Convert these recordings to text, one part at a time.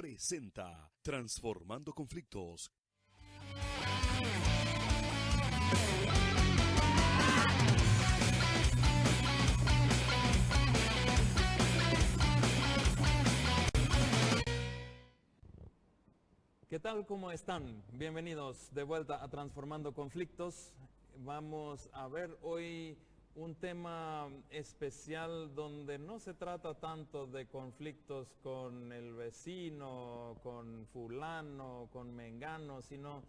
presenta Transformando Conflictos. ¿Qué tal? ¿Cómo están? Bienvenidos de vuelta a Transformando Conflictos. Vamos a ver hoy un tema especial donde no se trata tanto de conflictos con el vecino, con fulano, con mengano, sino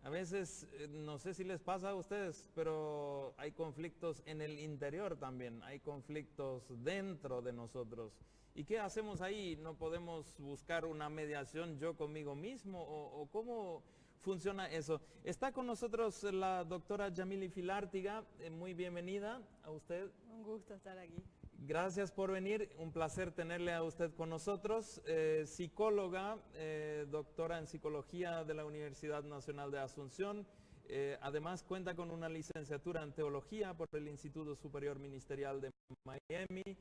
a veces, no sé si les pasa a ustedes, pero hay conflictos en el interior también, hay conflictos dentro de nosotros. ¿Y qué hacemos ahí? ¿No podemos buscar una mediación yo conmigo mismo? ¿O cómo funciona eso? Está con nosotros la doctora Yamily Filártiga. Muy bienvenida a usted. Un gusto estar aquí. Gracias por venir, un placer tenerle a usted con nosotros. Psicóloga, doctora en psicología de la Universidad Nacional de Asunción. Además cuenta con una licenciatura en teología por el Instituto Superior Ministerial de Miami.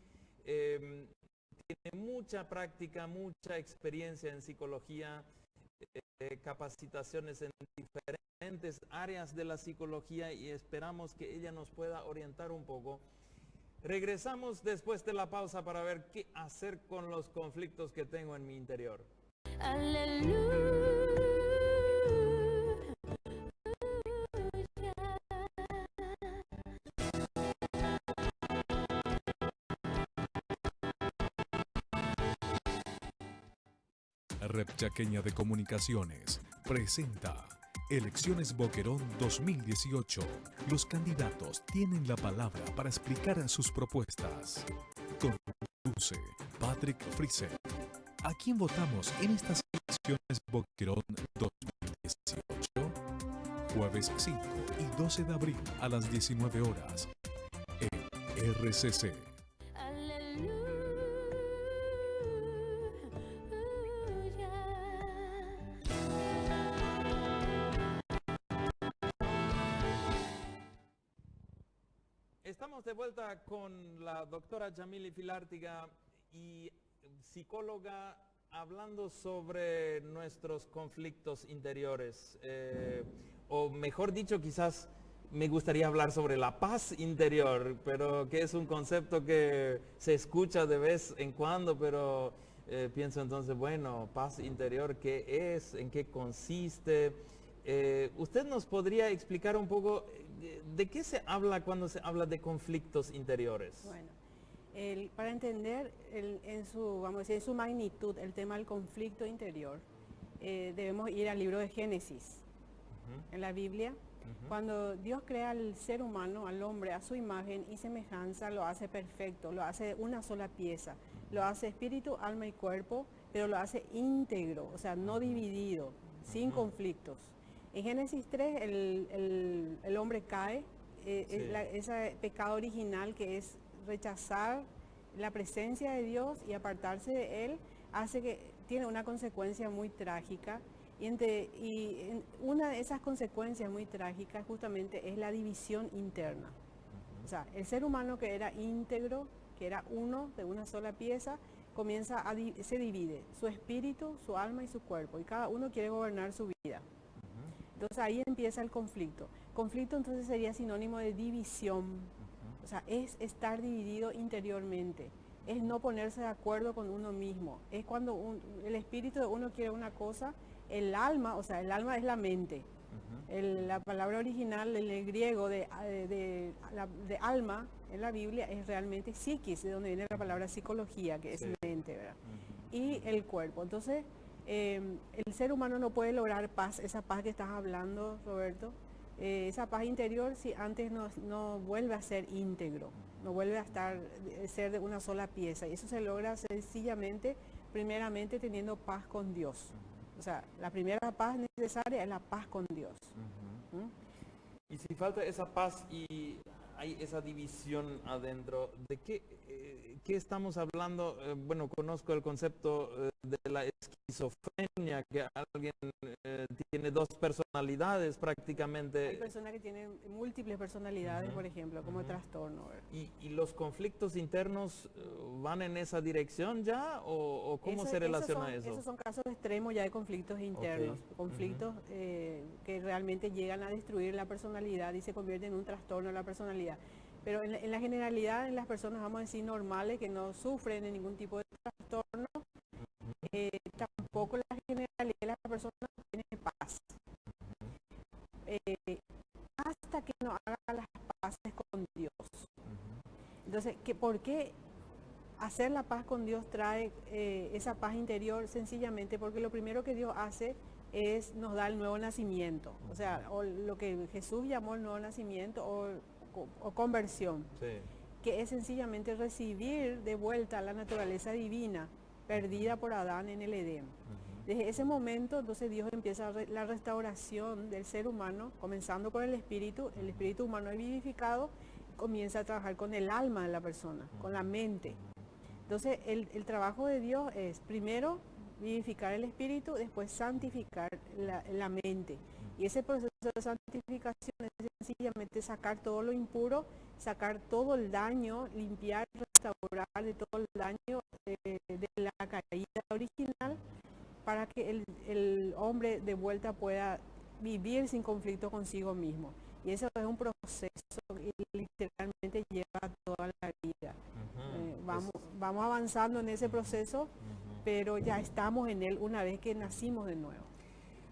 Tiene mucha práctica, mucha experiencia en psicología, capacitaciones en diferentes áreas de la psicología y esperamos que ella nos pueda orientar un poco. Regresamos después de la pausa para ver qué hacer con los conflictos que tengo en mi interior. Aleluya. Red Chaqueña de Comunicaciones presenta Elecciones Boquerón 2018. Los candidatos tienen la palabra para explicar sus propuestas. Conduce Patrick Friesen. ¿A quién votamos en estas elecciones Boquerón 2018? Jueves 5 y 12 de abril a las 19 horas en RCC. Estamos de vuelta con la doctora Yamily Filártiga y psicóloga hablando sobre nuestros conflictos interiores. O mejor dicho, quizás me gustaría hablar sobre la paz interior, pero que es un concepto que se escucha de vez en cuando, pero pienso entonces, bueno, paz interior, ¿qué es? ¿En qué consiste? ¿Usted nos podría explicar un poco de qué se habla cuando se habla de conflictos interiores? Bueno, para entender vamos a decir, en su magnitud el tema del conflicto interior, debemos ir al libro de Génesis. En la Biblia, cuando Dios crea al ser humano, al hombre, a su imagen y semejanza, lo hace perfecto, lo hace una sola pieza, lo hace espíritu, alma y cuerpo, pero lo hace íntegro, o sea, no dividido, sin conflictos. En Génesis 3 el hombre cae, ese pecado original que es rechazar la presencia de Dios y apartarse de Él, hace que tiene una consecuencia muy trágica. Y una de esas consecuencias muy trágicas justamente es la división interna. O sea, el ser humano que era íntegro, que era uno de una sola pieza, se divide su espíritu, su alma y su cuerpo, y cada uno quiere gobernar su vida. Entonces ahí empieza el conflicto. Conflicto entonces sería sinónimo de división. O sea, es estar dividido interiormente. Es no ponerse de acuerdo con uno mismo. Es cuando el espíritu de uno quiere una cosa, el alma, o sea, el alma es la mente. La palabra original en el griego de alma en la Biblia es realmente psiquis, de donde viene la palabra psicología, que es mente, ¿verdad? Y el cuerpo. Entonces, el ser humano no puede lograr paz, esa paz que estás hablando, Roberto, esa paz interior si antes no vuelve a ser íntegro, no vuelve a ser de una sola pieza. Y eso se logra sencillamente, primeramente teniendo paz con Dios. O sea, la primera paz necesaria es la paz con Dios. Y si falta esa paz y hay esa división adentro, ¿qué qué estamos hablando? Bueno, conozco el concepto de la esquizofrenia, que alguien tiene dos personalidades prácticamente. Hay personas que tienen múltiples personalidades, por ejemplo, como trastorno, ¿verdad? ¿Y los conflictos internos van en esa dirección ya o cómo se relaciona eso? Esos son casos extremos ya de conflictos internos, conflictos que realmente llegan a destruir la personalidad y se convierten en un trastorno de la personalidad. Pero en la generalidad, en las personas, vamos a decir, normales, que no sufren de ningún tipo de trastorno, tampoco la generalidad de las personas tiene paz. Hasta que no haga las paces con Dios. Entonces, ¿por qué hacer la paz con Dios trae esa paz interior? Sencillamente porque lo primero que Dios hace es nos da el nuevo nacimiento. O sea, o lo que Jesús llamó el nuevo nacimiento o conversión. Sí. Que es sencillamente recibir de vuelta la naturaleza divina perdida por Adán en el Edén. Desde ese momento, entonces, Dios empieza la restauración del ser humano, comenzando por el espíritu humano es vivificado, comienza a trabajar con el alma de la persona, con la mente. Entonces, el trabajo de Dios es, primero, vivificar el espíritu, después santificar la mente. Y ese proceso de santificación es sencillamente sacar todo lo impuro, sacar todo el daño, limpiar, restaurar de todo el daño de la caída original, para que el hombre de vuelta pueda vivir sin conflicto consigo mismo. Y eso es un proceso que literalmente lleva toda la vida. Vamos avanzando en ese proceso, pero ya estamos en él una vez que nacimos de nuevo.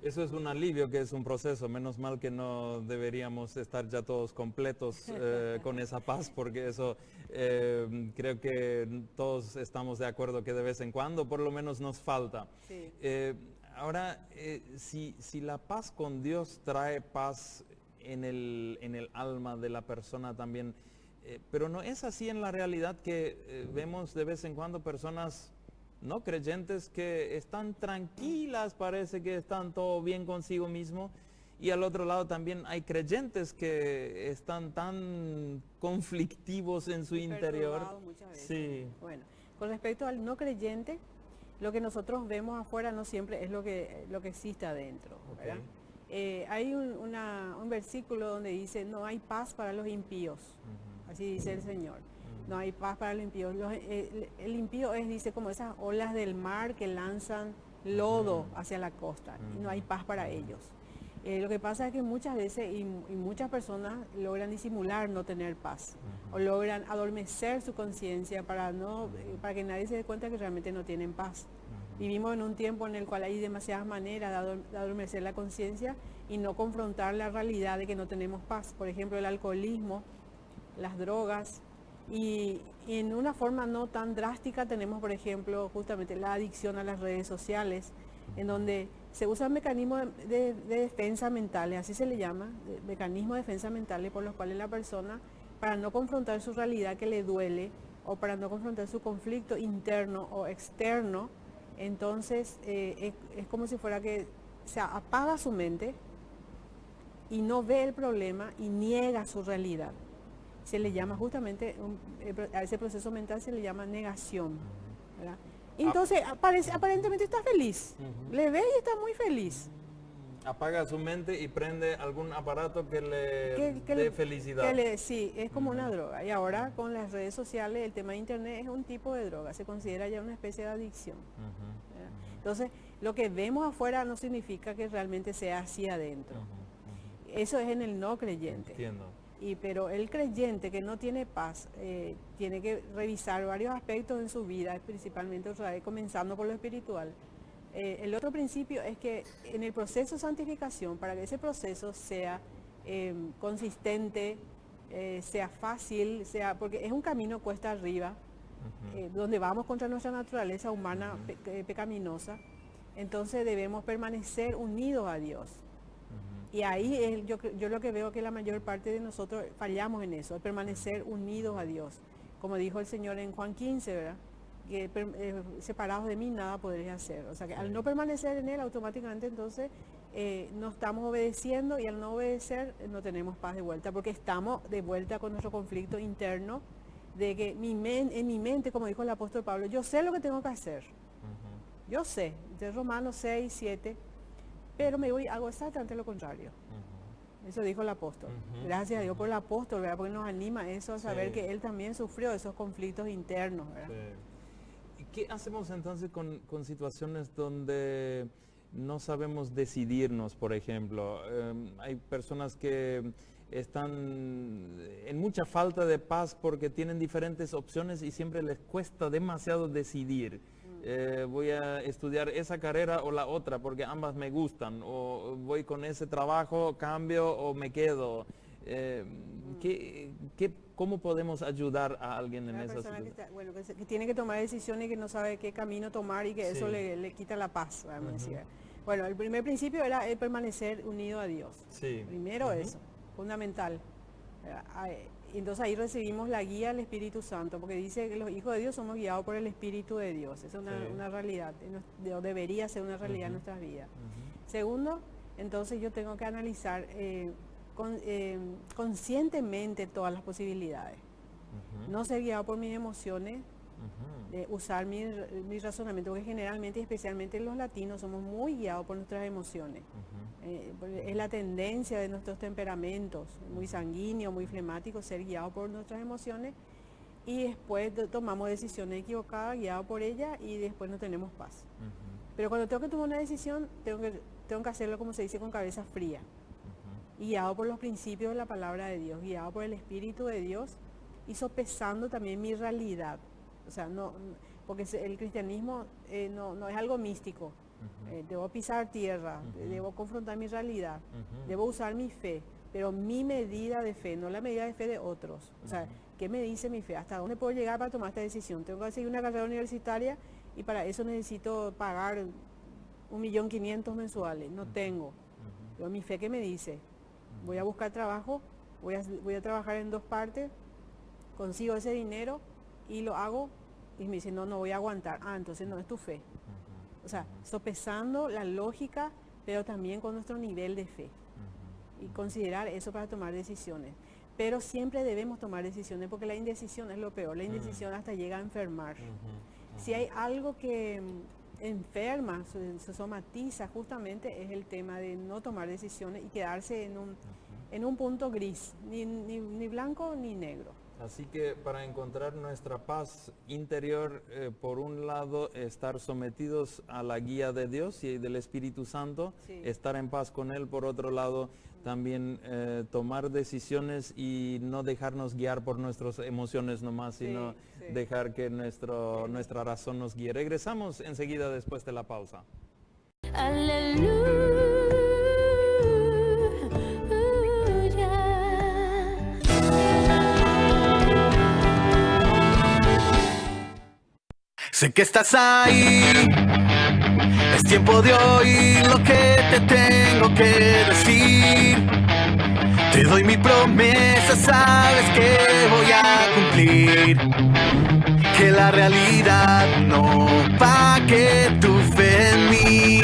Eso es un alivio, que es un proceso. Menos mal que no deberíamos estar ya todos completos con esa paz, porque eso creo que todos estamos de acuerdo que de vez en cuando por lo menos nos falta. Sí. Ahora, si la paz con Dios trae paz en el alma de la persona también, pero no es así en la realidad, que vemos de vez en cuando personas no creyentes que están tranquilas, parece que están todo bien consigo mismo, y al otro lado también hay creyentes que están tan conflictivos en su interior. Muchas veces. Sí. Bueno, con respecto al no creyente, lo que nosotros vemos afuera no siempre es lo que existe adentro, ¿verdad? Hay un versículo donde dice: no hay paz para los impíos, así dice el Señor. No hay paz para los impíos. El impío es, dice, como esas olas del mar que lanzan lodo hacia la costa. Y no hay paz para ellos. Lo que pasa es que muchas veces y muchas personas logran disimular no tener paz. O logran adormecer su conciencia para que nadie se dé cuenta que realmente no tienen paz. Vivimos en un tiempo en el cual hay demasiadas maneras de adormecer la conciencia y no confrontar la realidad de que no tenemos paz. Por ejemplo, el alcoholismo, las drogas. Y en una forma no tan drástica tenemos, por ejemplo, justamente la adicción a las redes sociales, en donde se usan mecanismos de defensa mentales, así se le llama, mecanismos de defensa mentales, por los cuales la persona, para no confrontar su realidad que le duele, o para no confrontar su conflicto interno o externo, entonces es como si fuera que se apaga su mente y no ve el problema y niega su realidad. Se le llama justamente, a ese proceso mental se le llama negación, ¿verdad? Entonces, aparentemente está feliz, le ve y está muy feliz. Apaga su mente y prende algún aparato que le dé felicidad. Sí, es como una droga. Y ahora con las redes sociales, el tema de internet es un tipo de droga, se considera ya una especie de adicción. Entonces, lo que vemos afuera no significa que realmente sea así adentro. Eso es en el no creyente. Entiendo. Pero el creyente que no tiene paz tiene que revisar varios aspectos en su vida, principalmente otra vez, comenzando por lo espiritual. El otro principio es que en el proceso de santificación, para que ese proceso sea consistente, sea fácil, porque es un camino cuesta arriba, donde vamos contra nuestra naturaleza humana pecaminosa, entonces debemos permanecer unidos a Dios. Y ahí yo lo que veo que la mayor parte de nosotros fallamos en eso, permanecer unidos a Dios. Como dijo el Señor en Juan 15, ¿verdad? Que separados de mí nada podréis hacer. O sea que al no permanecer en Él, automáticamente entonces no estamos obedeciendo, y al no obedecer no tenemos paz de vuelta, porque estamos de vuelta con nuestro conflicto interno de que en mi mente, como dijo el apóstol Pablo, yo sé lo que tengo que hacer. Yo sé, de Romanos 6, 7, pero me voy, hago exactamente lo contrario. Eso dijo el apóstol. Gracias a Dios por el apóstol, ¿verdad? Porque nos anima eso a saber que él también sufrió esos conflictos internos, ¿verdad? ¿Y qué hacemos entonces con situaciones donde no sabemos decidirnos, por ejemplo? Hay personas que están en mucha falta de paz porque tienen diferentes opciones y siempre les cuesta demasiado decidir. Voy a estudiar esa carrera o la otra porque ambas me gustan, o voy con ese trabajo, cambio o me quedo. ¿Cómo podemos ayudar a alguien en esa situación? Que tiene que tomar decisiones y que no sabe qué camino tomar y que eso le quita la paz, vamos a decir. Bueno, el primer principio era el permanecer unido a Dios. Primero eso, fundamental. Entonces ahí recibimos la guía del Espíritu Santo, porque dice que los hijos de Dios somos guiados por el Espíritu de Dios. Esa es una realidad, debería ser una realidad en nuestras vidas. Segundo, entonces yo tengo que analizar conscientemente todas las posibilidades. No ser guiado por mis emociones, usar mi razonamiento, porque generalmente y especialmente los latinos somos muy guiados por nuestras emociones. Es la tendencia de nuestros temperamentos, muy sanguíneos, muy flemáticos, ser guiados por nuestras emociones y después tomamos decisiones equivocadas, guiados por ellas y después no tenemos paz. Pero cuando tengo que tomar una decisión, tengo que hacerlo, como se dice, con cabeza fría, guiado por los principios de la palabra de Dios, guiado por el Espíritu de Dios y sopesando también mi realidad. O sea, porque el cristianismo no es algo místico. Debo pisar tierra, debo confrontar mi realidad, debo usar mi fe, pero mi medida de fe, no la medida de fe de otros. O sea, ¿qué me dice mi fe? ¿Hasta dónde puedo llegar para tomar esta decisión? Tengo que seguir una carrera universitaria y para eso necesito pagar 1.500.000 mensuales. No tengo. Pero mi fe, ¿qué me dice? Voy a buscar trabajo, voy a trabajar en 2 partes, consigo ese dinero y lo hago, y me dice, no voy a aguantar. Entonces no es tu fe. O sea, sopesando la lógica, pero también con nuestro nivel de fe. Y considerar eso para tomar decisiones. Pero siempre debemos tomar decisiones, porque la indecisión es lo peor. La indecisión hasta llega a enfermar. Si hay algo que enferma, se somatiza, justamente es el tema de no tomar decisiones y quedarse en un punto gris, ni blanco ni negro. Así que para encontrar nuestra paz interior, por un lado, estar sometidos a la guía de Dios y del Espíritu Santo, estar en paz con Él. Por otro lado, también tomar decisiones y no dejarnos guiar por nuestras emociones nomás, sino dejar que nuestra razón nos guíe. Regresamos enseguida después de la pausa. Aleluya. Sé que estás ahí, es tiempo de oír lo que te tengo que decir. Te doy mi promesa, sabes que voy a cumplir. Que la realidad no pague tu fe en mí.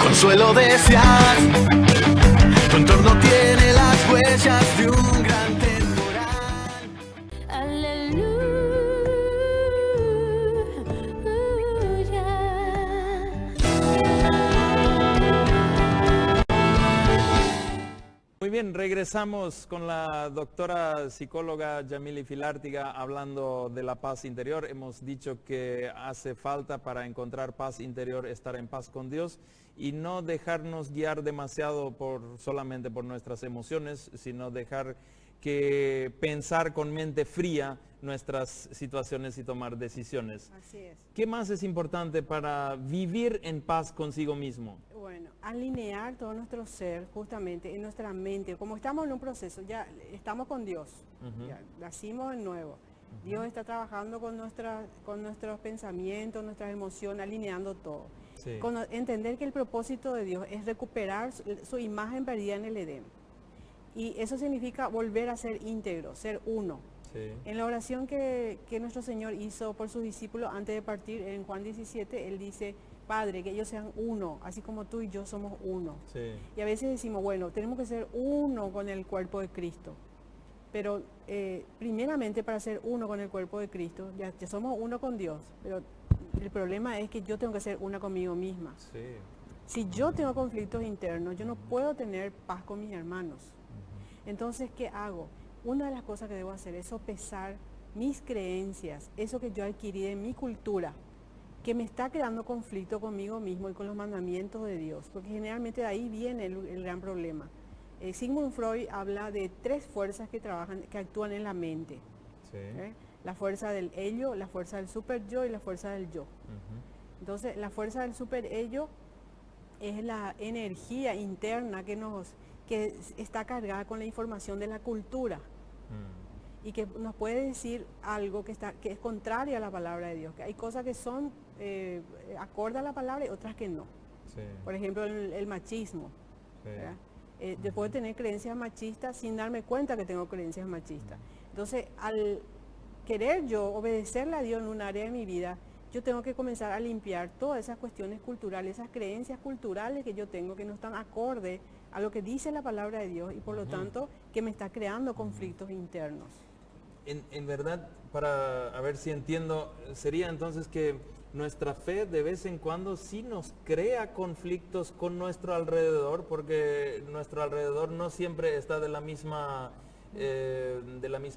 Consuelo deseas, tu entorno tiene las huellas de un gran temporal. Muy bien, regresamos con la doctora psicóloga Yamily Filártiga hablando de la paz interior. Hemos dicho que hace falta para encontrar paz interior estar en paz con Dios y no dejarnos guiar demasiado solamente por nuestras emociones, sino dejar que pensar con mente fría nuestras situaciones y tomar decisiones. Así es. ¿Qué más es importante para vivir en paz consigo mismo? Bueno, alinear todo nuestro ser justamente en nuestra mente. Como estamos en un proceso, ya estamos con Dios, ya nacimos de nuevo. Dios está trabajando con nuestros pensamientos, nuestras emociones, alineando todo. Entender que el propósito de Dios es recuperar su imagen perdida en el Edén. Y eso significa volver a ser íntegro, ser uno. En la oración que nuestro Señor hizo por sus discípulos antes de partir, en Juan 17, Él dice, Padre, que ellos sean uno, así como tú y yo somos uno. Y a veces decimos, bueno, tenemos que ser uno con el cuerpo de Cristo. Pero primeramente para ser uno con el cuerpo de Cristo, ya somos uno con Dios, pero el problema es que yo tengo que ser una conmigo misma. Sí. Si yo tengo conflictos internos, yo no puedo tener paz con mis hermanos. Entonces, ¿qué hago? Una de las cosas que debo hacer es sopesar mis creencias, eso que yo adquirí de mi cultura, que me está creando conflicto conmigo mismo y con los mandamientos de Dios, porque generalmente de ahí viene el gran problema. Sigmund Freud habla de 3 fuerzas que actúan en la mente. Sí. La fuerza del ello, la fuerza del super yo y la fuerza del yo. Entonces, la fuerza del super ello es la energía interna que está cargada con la información de la cultura y que nos puede decir algo que es contrario a la palabra de Dios. Que hay cosas que son acorde a la palabra y otras que no. Sí. Por ejemplo, el machismo. Sí. Yo puedo tener creencias machistas sin darme cuenta que tengo creencias machistas. Entonces, al querer yo obedecerle a Dios en un área de mi vida, yo tengo que comenzar a limpiar todas esas cuestiones culturales, esas creencias culturales que yo tengo que no están acorde a lo que dice la palabra de Dios y por lo tanto que me está creando conflictos internos. En verdad, para a ver si entiendo, sería entonces que nuestra fe de vez en cuando sí nos crea conflictos con nuestro alrededor, porque nuestro alrededor no siempre está de la misma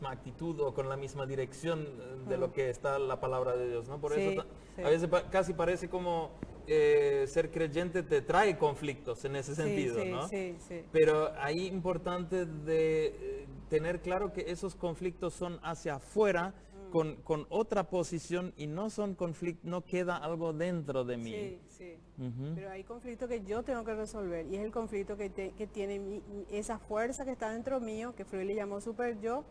actitud o con la misma dirección de lo que está la palabra de Dios, ¿no? Por Sí, eso sí. a veces casi parece como ser creyente te trae conflictos en ese sentido, sí, ¿no? Sí, sí. Pero ahí importante de tener claro que esos conflictos son hacia afuera con otra posición y no son conflictos, no queda algo dentro de mí. Sí, sí. Ujú. Pero hay conflictos que yo tengo que resolver y es el conflicto que tiene esa fuerza que está dentro mío, que Freud le llamó super yo,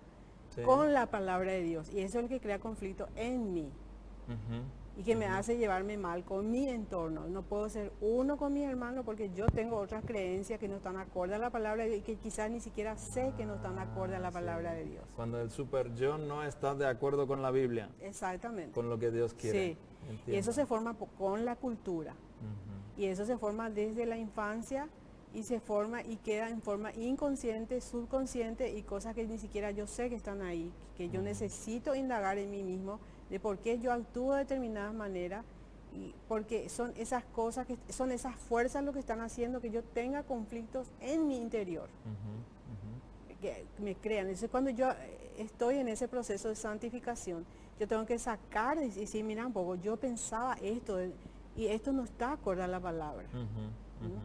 Sí. con la palabra de Dios. Y eso es el que crea conflicto en mí Ujú. y que me hace llevarme mal con mi entorno. No puedo ser uno con mis hermanos porque yo tengo otras creencias que no están acorde a la palabra de Dios y que quizás ni siquiera sé que no están acorde a la palabra de Dios. Cuando el super yo no está de acuerdo con la Biblia, Exactamente. con lo que Dios quiere. Sí. Y Entiendo. eso se forma con la cultura. Ujú. Y eso se forma desde la infancia y se forma y queda en forma inconsciente, subconsciente y cosas que ni siquiera yo sé que están ahí, que yo necesito indagar en mí mismo de por qué yo actúo de determinadas maneras y porque son esas cosas, son esas fuerzas lo que están haciendo que yo tenga conflictos en mi interior, Ujú. Ujú. que me crean. Entonces cuando yo estoy en ese proceso de santificación, yo tengo que sacar y decir, mira un poco, yo pensaba esto y esto no está acorde a la palabra. Ujú. Ujú.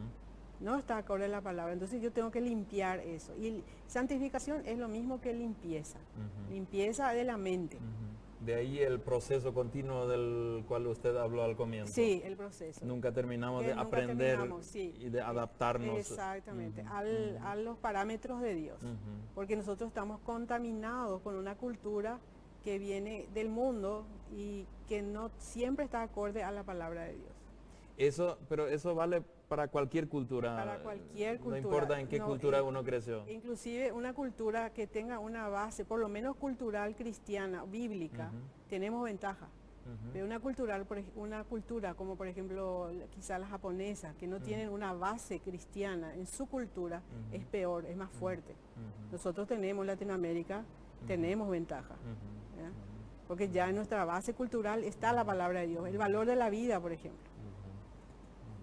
No está acorde a la palabra, entonces yo tengo que limpiar eso. Y santificación es lo mismo que limpieza, Ujú. limpieza de la mente. Ujú. De ahí el proceso continuo del cual usted habló al comienzo. Sí, el proceso. Nunca terminamos Que de nunca aprender terminamos, sí. y de adaptarnos. Exactamente, Ujú. a los parámetros de Dios. Ujú. Porque nosotros estamos contaminados con una cultura que viene del mundo y que no siempre está acorde a la palabra de Dios. Pero eso vale para cualquier cultura. Para cualquier cultura. No importa en qué No, cultura uno creció. Inclusive una cultura que tenga una base, por lo menos cultural cristiana, bíblica, Ujú. tenemos ventaja. Ujú. Pero una cultura como por ejemplo quizá la japonesa, que no tienen una base cristiana en su cultura, Ujú. es peor, es más fuerte. Ujú. Nosotros tenemos Latinoamérica, tenemos ventaja. Ujú. ¿Ya? Porque ya en nuestra base cultural está la palabra de Dios, el valor de la vida, por ejemplo.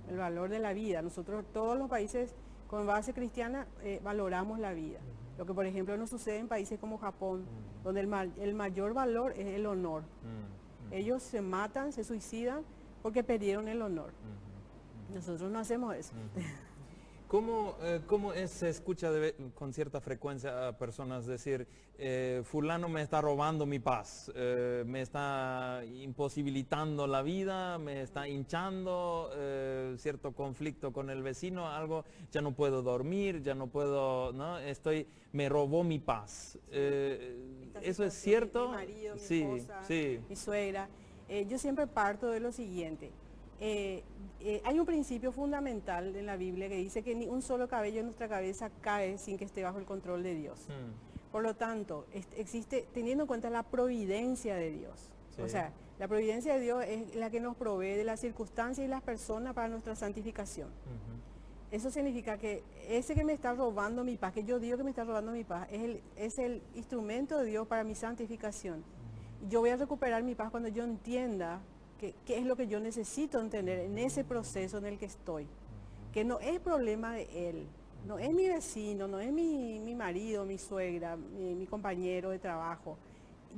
El valor de la vida. Nosotros, todos los países con base cristiana, valoramos la vida. Lo que, por ejemplo, no sucede en países como Japón, donde el mayor valor es el honor. Ujú. Ellos se matan, se suicidan porque perdieron el honor. Ujú. Nosotros no hacemos eso. ¿Cómo se escucha con cierta frecuencia a personas decir, fulano me está robando mi paz, me está imposibilitando la vida, me está hinchando, cierto conflicto con el vecino, algo, ya no puedo dormir, ya no puedo, ¿no? Me robó mi paz. Esta ¿Eso es situación, cierto? Mi marido, mi Sí, esposa, sí. mi suegra. Yo siempre parto de lo siguiente. Hay un principio fundamental en la Biblia que dice que ni un solo cabello en nuestra cabeza cae sin que esté bajo el control de Dios. Por lo tanto, existe, teniendo en cuenta la providencia de Dios. Sí. O sea, la providencia de Dios es la que nos provee de las circunstancias y las personas para nuestra santificación. Eso significa que ese que me está robando mi paz, que yo digo que me está robando mi paz, es el instrumento de Dios para mi santificación. Yo voy a recuperar mi paz cuando yo entienda qué es lo que yo necesito entender en ese proceso en el que estoy. Que no es problema de él, no es mi vecino, no es mi marido, mi suegra, mi compañero de trabajo.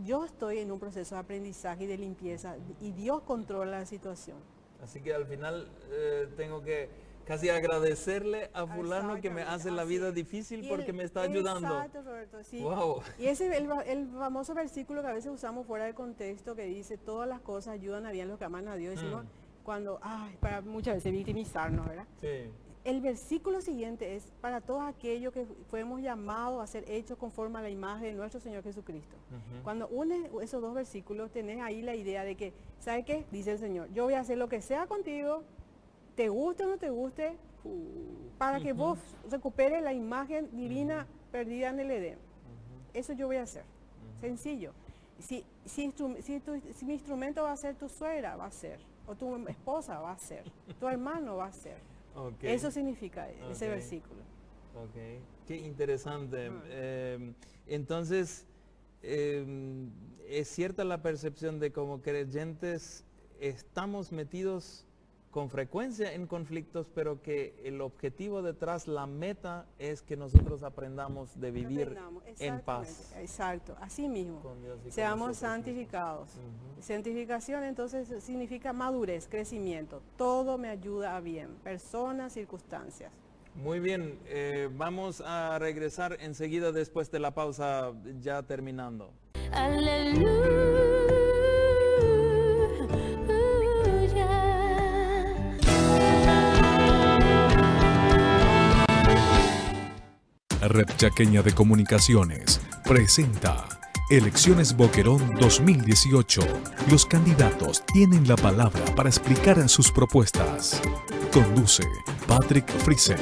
Yo estoy en un proceso de aprendizaje y de limpieza y Dios controla la situación. Así que al final tengo que casi agradecerle a fulano que me hace la vida difícil porque me está ayudando. Exacto, Roberto, sí. Wow. Y ese es el famoso versículo que a veces usamos fuera de contexto que dice, todas las cosas ayudan a bien los que aman a Dios. Decimos cuando, para muchas veces victimizarnos, ¿verdad? Sí. El versículo siguiente es para todos aquellos que fuimos llamados a ser hechos conforme a la imagen de nuestro Señor Jesucristo. Cuando unes esos dos versículos, tenés ahí la idea de que, ¿sabes qué? Dice el Señor, yo voy a hacer lo que sea contigo, te guste o no te guste, para que vos recuperes la imagen divina perdida en el Edén. Eso yo voy a hacer. Sencillo. Si mi instrumento va a ser tu suegra, va a ser. O tu esposa va a ser. Tu hermano va a ser. Okay. Eso significa ese versículo. Ok, qué interesante. Entonces, es cierta la percepción de como creyentes estamos metidos con frecuencia en conflictos, pero que el objetivo detrás, la meta, es que nosotros aprendamos de vivir en paz. Exacto, así mismo. Con Dios y con seamos nosotros santificados. Santificación entonces significa madurez, crecimiento. Todo me ayuda a bien, personas, circunstancias. Muy bien, vamos a regresar enseguida después de la pausa, ya terminando. Red Chaqueña de Comunicaciones presenta Elecciones Boquerón 2018. Los candidatos tienen la palabra para explicar sus propuestas. Conduce Patrick Friesen.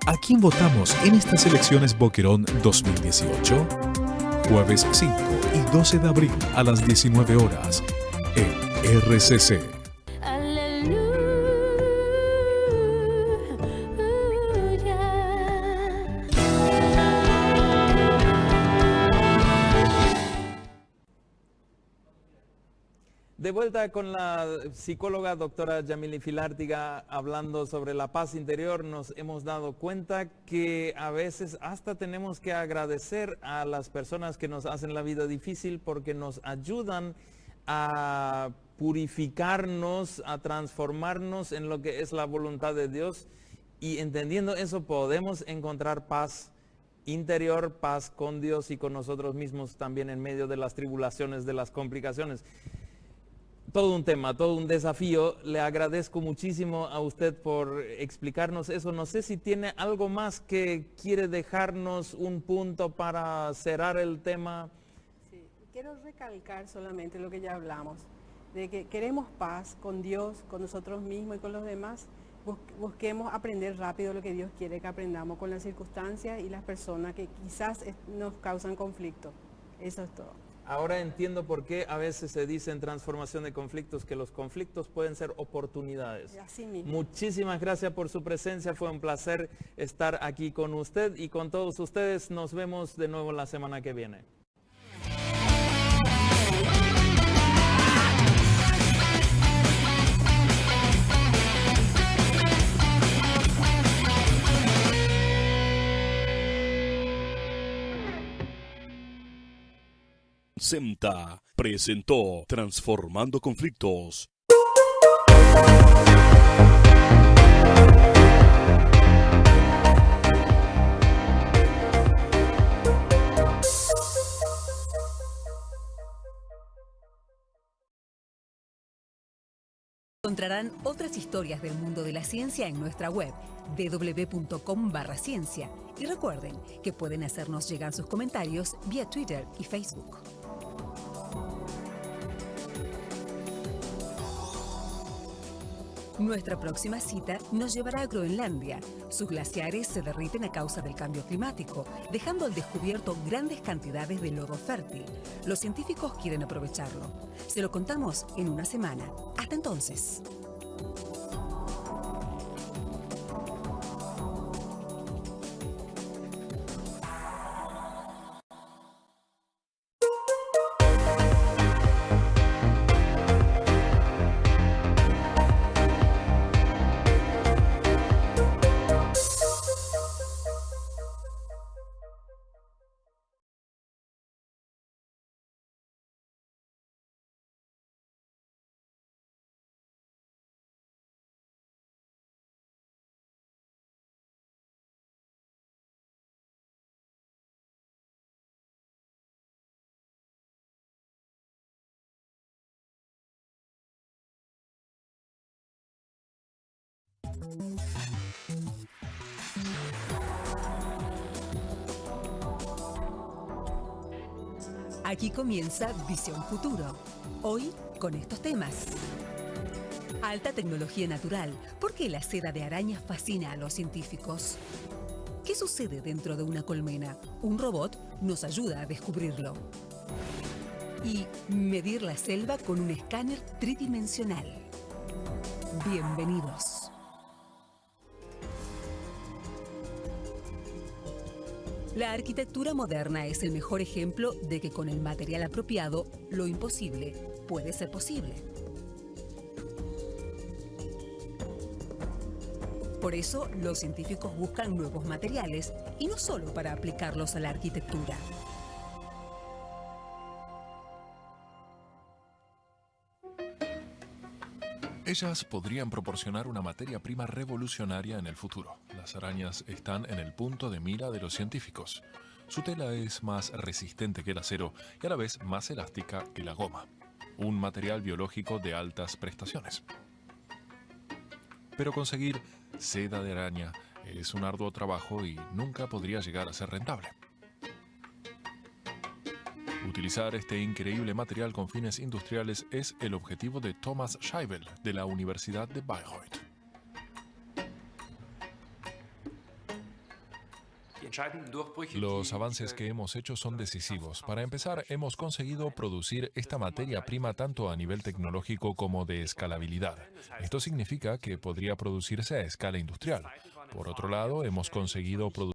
¿A quién votamos en estas elecciones Boquerón 2018? Jueves 5 y 12 de abril a las 19 horas en RCC. De vuelta con la psicóloga doctora Yamily Filártiga hablando sobre la paz interior. Nos hemos dado cuenta que a veces hasta tenemos que agradecer a las personas que nos hacen la vida difícil porque nos ayudan a purificarnos, a transformarnos en lo que es la voluntad de Dios, y entendiendo eso podemos encontrar paz interior, paz con Dios y con nosotros mismos también en medio de las tribulaciones, de las complicaciones. Todo un tema, todo un desafío. Le agradezco muchísimo a usted por explicarnos eso. No sé si tiene algo más que quiere dejarnos, un punto para cerrar el tema. Sí, quiero recalcar solamente lo que ya hablamos, de que queremos paz con Dios, con nosotros mismos y con los demás. Busquemos aprender rápido lo que Dios quiere que aprendamos con las circunstancias y las personas que quizás nos causan conflicto. Eso es todo. Ahora entiendo por qué a veces se dice en transformación de conflictos que los conflictos pueden ser oportunidades. Así mismo. Muchísimas gracias por su presencia, fue un placer estar aquí con usted y con todos ustedes. Nos vemos de nuevo la semana que viene. SEMTA presentó Transformando Conflictos. Encontrarán otras historias del mundo de la ciencia en nuestra web www.com/ciencia, y recuerden que pueden hacernos llegar sus comentarios vía Twitter y Facebook. Nuestra próxima cita nos llevará a Groenlandia. Sus glaciares se derriten a causa del cambio climático, dejando al descubierto grandes cantidades de lodo fértil. Los científicos quieren aprovecharlo. Se lo contamos en una semana. Hasta entonces. Aquí comienza Visión Futuro. Hoy con estos temas. Alta tecnología natural. ¿Por qué la seda de araña fascina a los científicos? ¿Qué sucede dentro de una colmena? Un robot nos ayuda a descubrirlo. Y medir la selva con un escáner tridimensional. Bienvenidos. La arquitectura moderna es el mejor ejemplo de que con el material apropiado, lo imposible puede ser posible. Por eso, los científicos buscan nuevos materiales, y no solo para aplicarlos a la arquitectura. Ellas podrían proporcionar una materia prima revolucionaria en el futuro. Las arañas están en el punto de mira de los científicos. Su tela es más resistente que el acero y a la vez más elástica que la goma. Un material biológico de altas prestaciones. Pero conseguir seda de araña es un arduo trabajo y nunca podría llegar a ser rentable. Utilizar este increíble material con fines industriales es el objetivo de Thomas Scheibel, de la Universidad de Bayreuth. Los avances que hemos hecho son decisivos. Para empezar, hemos conseguido producir esta materia prima tanto a nivel tecnológico como de escalabilidad. Esto significa que podría producirse a escala industrial. Por otro lado, hemos conseguido producir